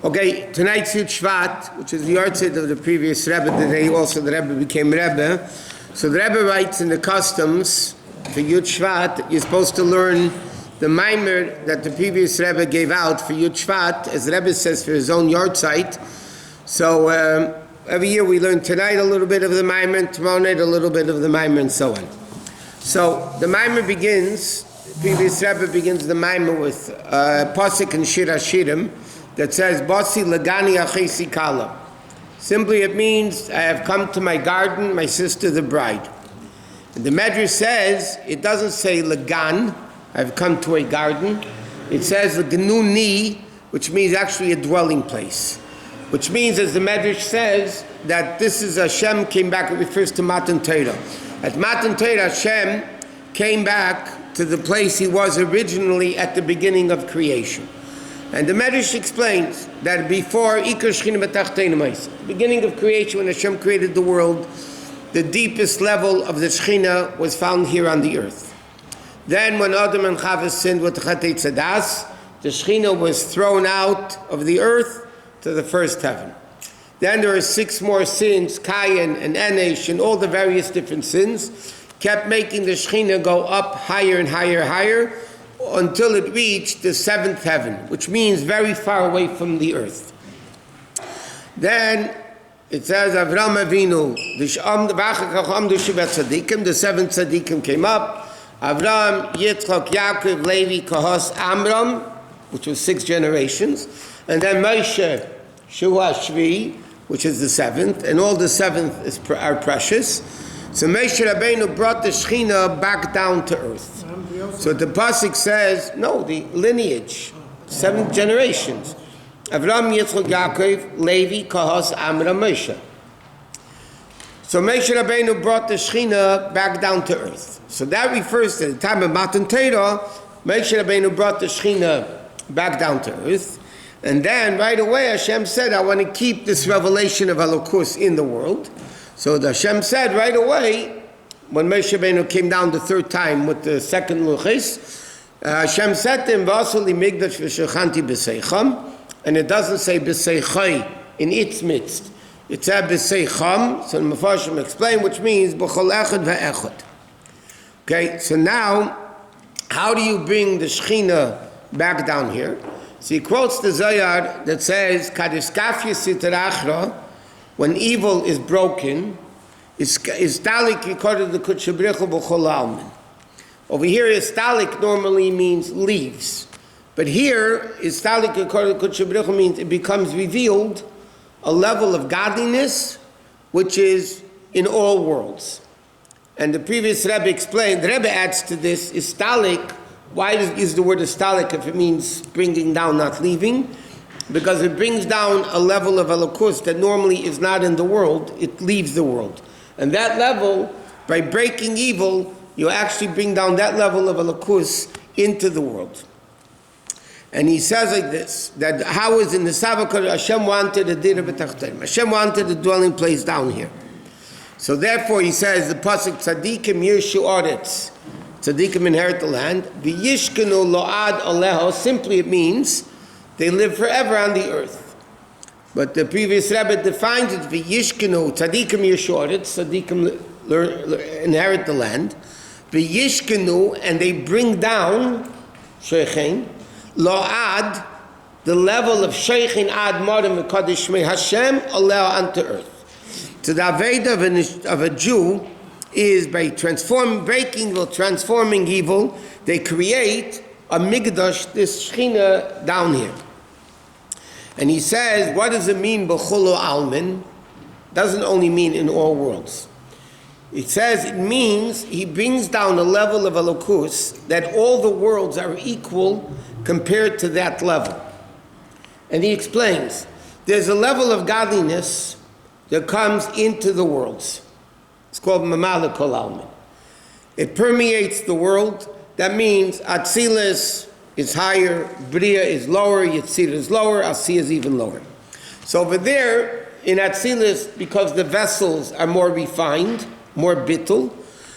Okay, tonight's Yud Shvat, which is the yahrzeit of the previous Rebbe, today also the Rebbe became Rebbe. So the Rebbe writes in the customs for Yud Shvat, you're supposed to learn the Maimer that the previous Rebbe gave out for Yud Shvat, as the Rebbe says, for his own yahrzeit. So every year we learn tonight a little bit of the Maimer, tomorrow night a little bit of the Maimer, and so on. So the Maimer begins, the previous Rebbe begins the Maimer with Pasuk and Shir HaShirim, that says, Basi, Legani, achesi kala. Simply it means, I have come to my garden, my sister the bride. And the Medrash says, it doesn't say Legan, I've come to a garden. It says Leganuni, which means actually a dwelling place. Which means, as the Medrash says, that this is Hashem came back, it refers to Matan Torah. At Matan Torah, Hashem came back to the place he was originally at the beginning of creation. And the Medrash explains that before the beginning of creation, when Hashem created the world, the deepest level of the Shechina was found here on the earth. Then when Adam and Chava sinned with Chatei Tzadas, the Shechina was thrown out of the earth to the first heaven. Then there are 6 more sins, Kayin and Enesh, and all the various different sins, kept making the Shechina go up higher and higher, higher, until it reached the 7th heaven, which means very far away from the earth. Then it says, Avram Avinu, the 7 tzaddikim came up, Avram, Yitzchak, Yaakov, Levi, Kahos, Amram, which was 6 generations, and then Moshe, Shua, Shvi, which is the 7th, and all the 7th are precious. So Moshe Rabbeinu brought the Shechina back down to earth. So the Pasuk says, no, the lineage, 7 generations. Avram, Yitzchak, Yaakov, Levi, Kahos, Amram, Moshe. So Moshe Rabbeinu brought the Shechina back down to earth. So that refers to the time of Matan Torah, Moshe Rabbeinu brought the Shechina back down to earth. And then right away Hashem said, I want to keep this revelation of Elokus in the world. So the Hashem said right away, when Moshe Rabbeinu came down the 3rd time with the 2nd Luchis, Hashem said to him, Vasuli Migdash v'shechanti b'seicham, and it doesn't say b'seichai in its midst. It said b'seicham, so the Mefarshim explain, which means b'chol echad v'echad. Okay, so now, how do you bring the Shechina back down here? So he quotes the Zohar that says, Kadiskafya sitarachra, when evil is broken, is talik according to the Kutshabrichu b'chol almin. Over here, istalik normally means leaves. But here, istalik according to Kutshabrichu means it becomes revealed a level of godliness which is in all worlds. And the previous Rebbe explained, the Rebbe adds to this, istalik, why is the word istalik if it means bringing down, not leaving? Because it brings down a level of elokus that normally is not in the world, it leaves the world. And that level, by breaking evil, you actually bring down that level of elokus into the world. And he says like this, that how is in the Savakar, Hashem wanted a dir b'tachtonim. Hashem wanted a dwelling place down here. So therefore he says, the Pasuk, Tzadikim yirshu oretz, Tzadikim inherit the land, v'yishkenu lo'ad aleho, simply it means they live forever on the earth. But the previous Rebbe defines it, v'yishkenu, tzadikim yeshoret, tzadikim inherit the land, v'yishkenu, and they bring down, sheikhin, lo'ad, the level of sheikhin ad modem v'kadosh shmei Hashem, allow unto earth. So the Aveda of a Jew is by breaking evil, transforming evil, they create a migdash, this Shechina down here. And he says, what does it mean, b'cholo almin? Doesn't only mean in all worlds. It says it means he brings down a level of elokus that all the worlds are equal compared to that level. And he explains, there's a level of godliness that comes into the worlds. It's called mamala kol almin. It permeates the world. That means Atzilus is higher, Bria is lower, Yetzirah is lower, Asiyah is even lower. So over there, in Atzilus, because the vessels are more refined, more bittul,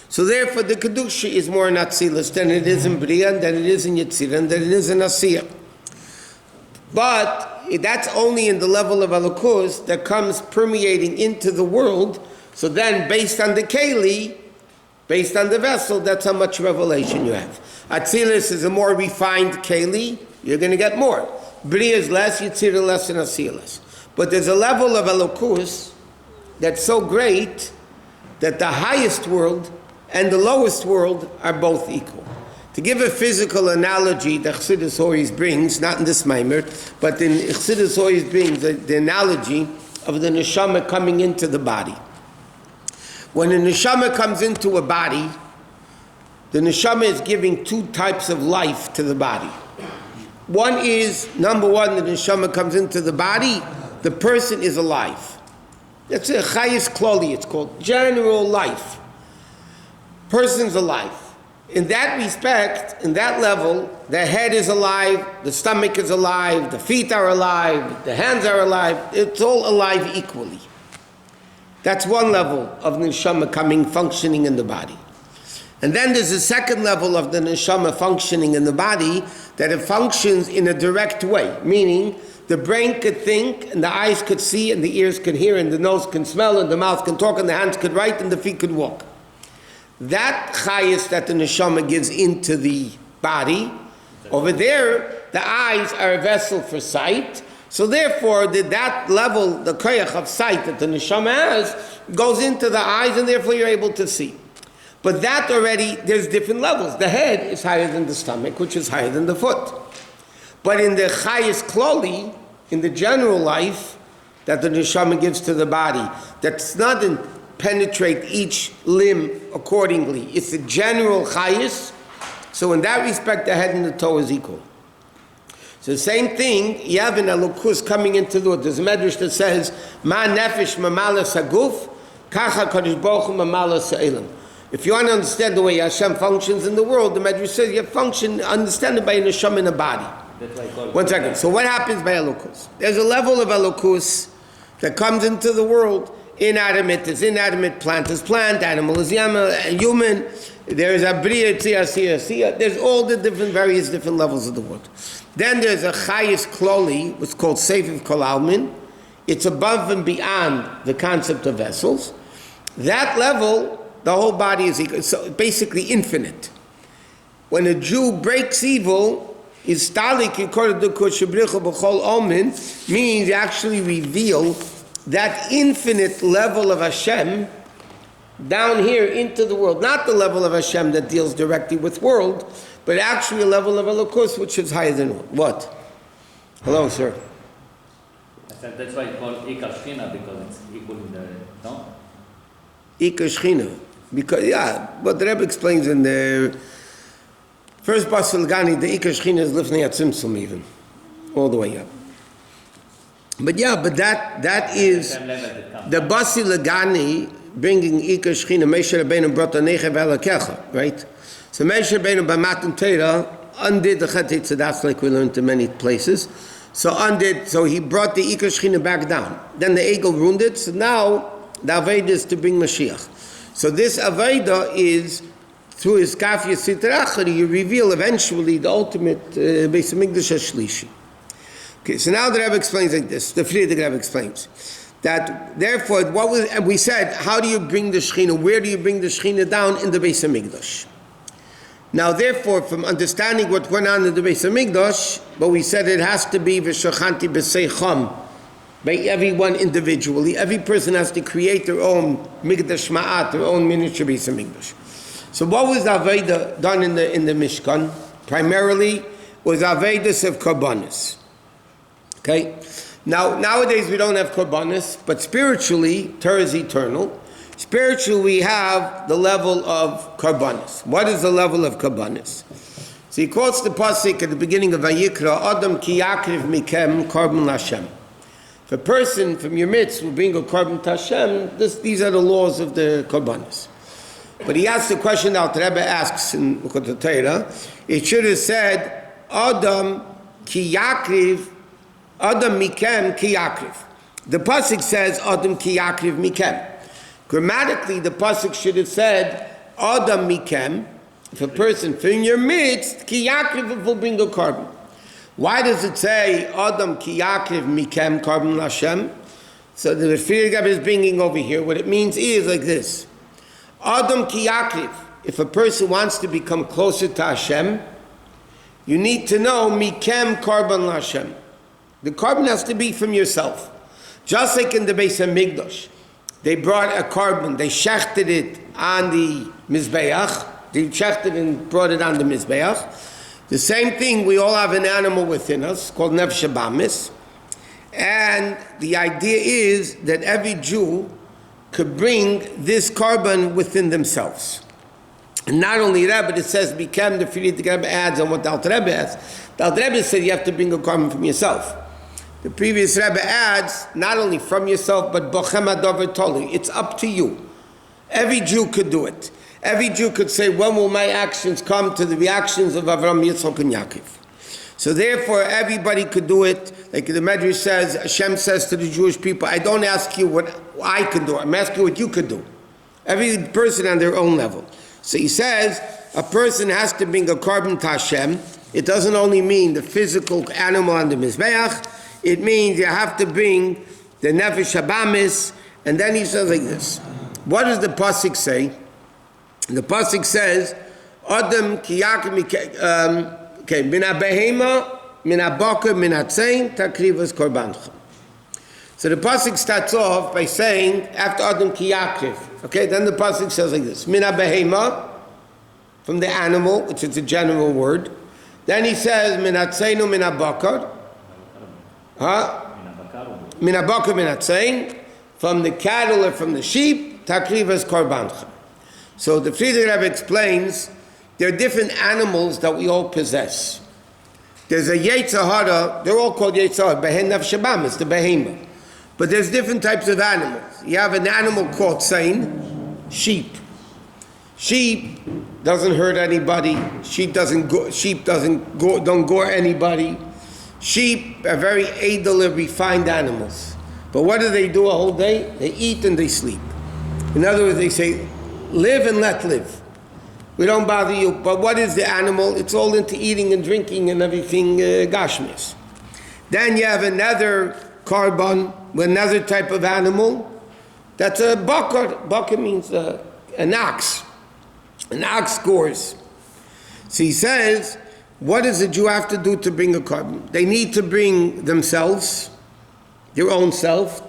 so therefore the Kedusha is more in Atzilus than it is in Bria, than it is in Yetzirah, and than it is in Asiyah. But that's only in the level of Elokus that comes permeating into the world. So then, based on the Keli, based on the vessel, that's how much revelation you have. Atzilus is a more refined Keli, you're going to get more. Bria is less, Yitzira less, and Atzilus. But there's a level of Elokus that's so great that the highest world and the lowest world are both equal. To give a physical analogy that Chassidus always brings, not in this Maimer, but in Chassidus always brings the analogy of the neshama coming into the body. When a neshama comes into a body, the neshama is giving two types of life to the body. One is, number one, the neshama comes into the body, the person is alive. That's a chayis kloli, it's called general life. Person's alive. In that respect, in that level, the head is alive, the stomach is alive, the feet are alive, the hands are alive, it's all alive equally. That's one level of neshama coming, functioning in the body. And then there's a second level of the neshama functioning in the body, that it functions in a direct way, meaning the brain could think, and the eyes could see, and the ears could hear, and the nose can smell, and the mouth can talk, and the hands could write, and the feet could walk. That chayis that the neshama gives into the body, over there, the eyes are a vessel for sight. So therefore, that level, the koyach of sight that the neshama has, goes into the eyes, and therefore you're able to see. But that already, there's different levels. The head is higher than the stomach, which is higher than the foot. But in the chayis kloli, in the general life that the neshama gives to the body, that's not in penetrate each limb accordingly. It's a general chayis. So in that respect, the head and the toe is equal. So the same thing, you have an elokus coming into the world. There's a medrash that says, Ma nefesh mamala saguf, kacha kadosh baruch hu mamala sa'ilam. If you want to understand the way Hashem functions in the world, the medrash says you function, understand it by a neshama in a body. One second. So what happens by elokus? There's a level of elokus that comes into the world. Inanimate is inanimate, plant is plant, animal is human. There is a bria, tzia. There's all the various different levels of the world. Then there's a chayis kloli, what's called sefiv kol almin. It's above and beyond the concept of vessels. That level, the whole body is equal. So basically infinite. When a Jew breaks evil, is stalik means you actually reveal that infinite level of Hashem down here into the world. Not the level of Hashem that deals directly with world, but actually a level of Elokus which is higher than what? Hello, sir. I said that's why it's called Ikar Shchina, because it's equal in the, no? Ikar Shchina. Because, yeah, but the Rebbe explains in the first Basi Legani, the Ikar Shchina is lifting at Tzimtzum even, all the way up. But yeah, but that is the Basi Legani bringing Ikar Shchina. Moshe Rabbeinu brought the Nechev Elokecha, right? So Moshe Rabbeinu by Matan Torah undid the Chet Tzadas, like we learned in many places. So he brought the Ikar Shchina back down. Then the Egel ruined it. So now the Aveda is to bring Mashiach. So this Aveda is through his Kafia Sitra Achari, you reveal eventually the ultimate Beis Hamikdash HaShlishi. Okay, so now the Rebbe explains like this. The Friedrich Rebbe explains that therefore, and we said, how do you bring the Shechina? Where do you bring the Shechina down in the Beis Hamikdash? Now, therefore, from understanding what went on in the Beis Hamikdash, but we said it has to be v'shachanti b'seicham, by everyone individually. Every person has to create their own Mikdash Ma'at, their own miniature Beis Hamikdash. So, what was Aveda done in the Mishkan? Primarily, was Avedas of Karbanis. Okay? Now, nowadays we don't have Karbanis, but spiritually, Torah is eternal. Spiritually, we have the level of Karbanis. What is the level of Karbanis? So he quotes the pasuk at the beginning of Vayikra, Adam ki yakriv mikem korban Hashem. If a person from your midst will bring a korban to Hashem, these are the laws of the Karbanis. But he asks the question now, the Rebbe asks in the Torah, it should have said, Adam ki yakriv, Adam mikem ki yakriv. The pasuk says, Adam ki yakriv mikem. Grammatically, the pasuk should have said, Adam mikem, if a person from your midst, ki yakriv will bring a korban. Why does it say Adam ki Yaakov mikem korban Hashem? So the Rebbe is bringing over here. What it means is like this: Adam ki Yaakov. If a person wants to become closer to Hashem, you need to know mikem korban Hashem. The korban has to be from yourself. Just like in the Beis HaMikdash, they brought a korban, they shechted it on the Mizbeach, they shechted and brought it on the Mizbeach. The same thing, we all have an animal within us called Nefesh Habamis, and the idea is that every Jew could bring this korban within themselves. And not only that, but it says, become the Friedrich Rebbe adds on what the Alter Rebbe adds. The Alter Rebbe said you have to bring a korban from yourself. The previous Rebbe adds, not only from yourself, but bochem adover toli. It's up to you. Every Jew could do it. Every Jew could say, when will my actions come to the reactions of Avram, Yitzchak, and Yaakov? So therefore, everybody could do it. Like the Medrash says, Hashem says to the Jewish people, I don't ask you what I could do. I'm asking you what you could do. Every person on their own level. So he says, a person has to bring a korban to Hashem. It doesn't only mean the physical animal on the Mizbeach. It means you have to bring the Nefesh Habamis. And then he says like this. What does the Pasuk say? The Pasuk says, Adam ki Yaakov min ha-behema, min ha-boker, min ha-tzein, takrivas korbancha. So the Pasuk starts off by saying, after Adam ki Yaakov, okay, then the Pasuk says like this, min ha-behema, from the animal, which is a general word. Then he says, min ha-tzeinu, min ha-boker, min ha-boker, min ha-tzein, from the cattle or from the sheep, takrivas korbancha. So the Friedrich Rebbe explains, there are different animals that we all possess. There's a Yetzer Hara, they're all called Yetzer Hara, Behen Nefesh Habamis, the Behema. But there's different types of animals. You have an animal called Tzain, sheep. Sheep doesn't hurt anybody. Sheep don't gore anybody. Sheep are very edel, refined animals. But what do they do a whole day? They eat and they sleep. In other words, they say, live and let live. We don't bother you. But what is the animal? It's all into eating and drinking and everything, gashmis. Then you have another korban, another type of animal. That's a bakar. Bakar means an ox. An ox gores. So he says, what does a Jew have to do to bring a korban? They need to bring themselves, their own self,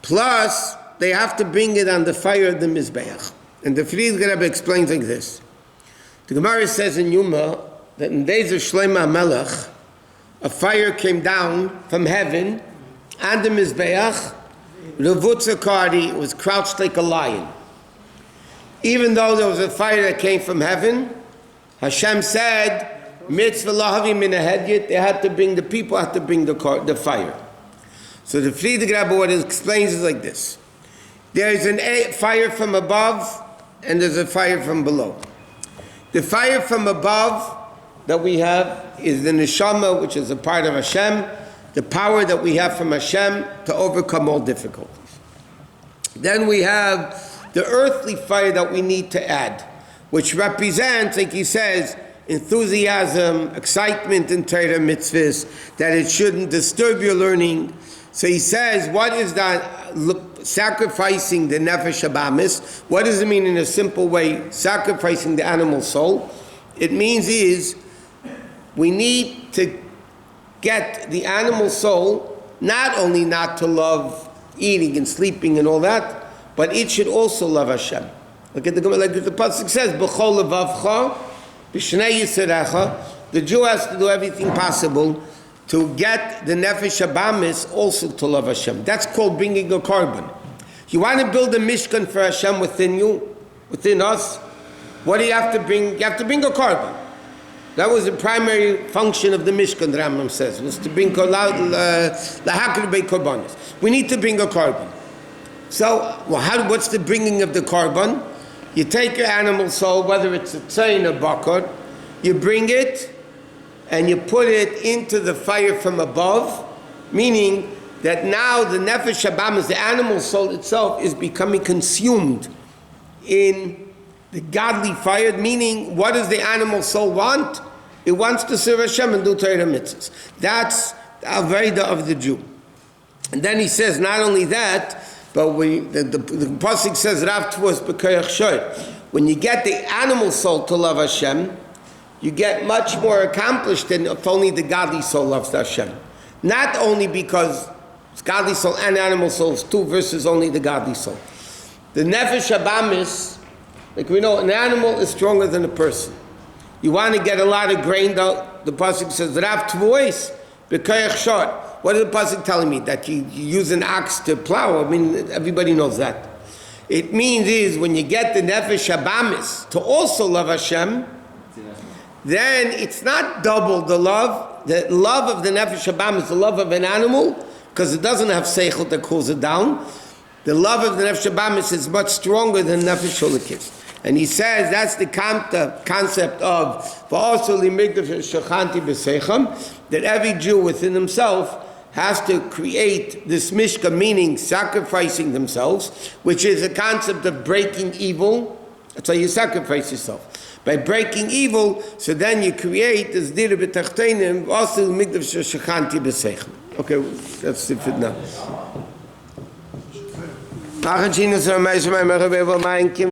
plus they have to bring it on the fire of the Mizbeach. And the Friedrich Rebbe explains like this. The Gemara says in Yuma that in days of Shlomo HaMelech, a fire came down from heaven on the Mizbeach. It was crouched like a lion. Even though there was a fire that came from heaven, Hashem said, Mitzvah lahavi min hahedyet, the people had to bring the fire. So the Friedrich Rebbe, what it explains is like this. There is a fire from above, and there's a fire from below. The fire from above that we have is the neshama, which is a part of Hashem, the power that we have from Hashem to overcome all difficulties. Then we have the earthly fire that we need to add, which represents, like he says, enthusiasm, excitement in Torah mitzvahs, that it shouldn't disturb your learning. So he says, what is that? Sacrificing the Nefesh Habamis. What does it mean in a simple way? Sacrificing the animal soul. It means is we need to get the animal soul not only not to love eating and sleeping and all that, but it should also love Hashem. Look at the Pasuk says, B'chol levavcha, b'shnei yiserecha. The Jew has to do everything possible to get the Nefesh Habamis also to love Hashem. That's called bringing a korban. You want to build a Mishkan for Hashem within you, within us, what do you have to bring? You have to bring a korban. That was the primary function of the Mishkan, the Rambam says, was to bring lahakir bei korbanos. We need to bring a korban. So, what's the bringing of the korban? You take your animal soul, whether it's a tzayin or bakar, you bring it, and you put it into the fire from above, meaning that now the Nefesh Habamis, the animal soul itself, is becoming consumed in the godly fire, meaning what does the animal soul want? It wants to serve Hashem and do Torah mitzvahs. That's the Avodah of the Jew. And then he says, not only that, but the Pasuk says, Rav Tvos b'koyach shoy. When you get the animal soul to love Hashem, you get much more accomplished than if only the godly soul loves Hashem. Not only because it's godly soul and animal souls too, versus only the godly soul. The nefesh habamis, like we know, an animal is stronger than a person. You want to get a lot of grain, though, the Pasuk says, Rav Tvos b'koyach shoy. What is the Pasuk telling me? That you use an ox to plow? I mean, everybody knows that. It means is when you get the nefesh habamis to also love Hashem, then it's not double the love. The love of the nefesh habamis, the love of an animal, because it doesn't have seichel that cools it down. The love of the nefesh habamis is much stronger than nefesh shulikis. And he says that's the concept of v'asu limigdav shechanti b'seichem, that every Jew within himself has to create this mishka, meaning sacrificing themselves, which is a concept of breaking evil. That's how you sacrifice yourself. By breaking evil, so then you create this dira b'tachtenim, v'asu limigdav shechanti b'seichem. Okay, that's it for now.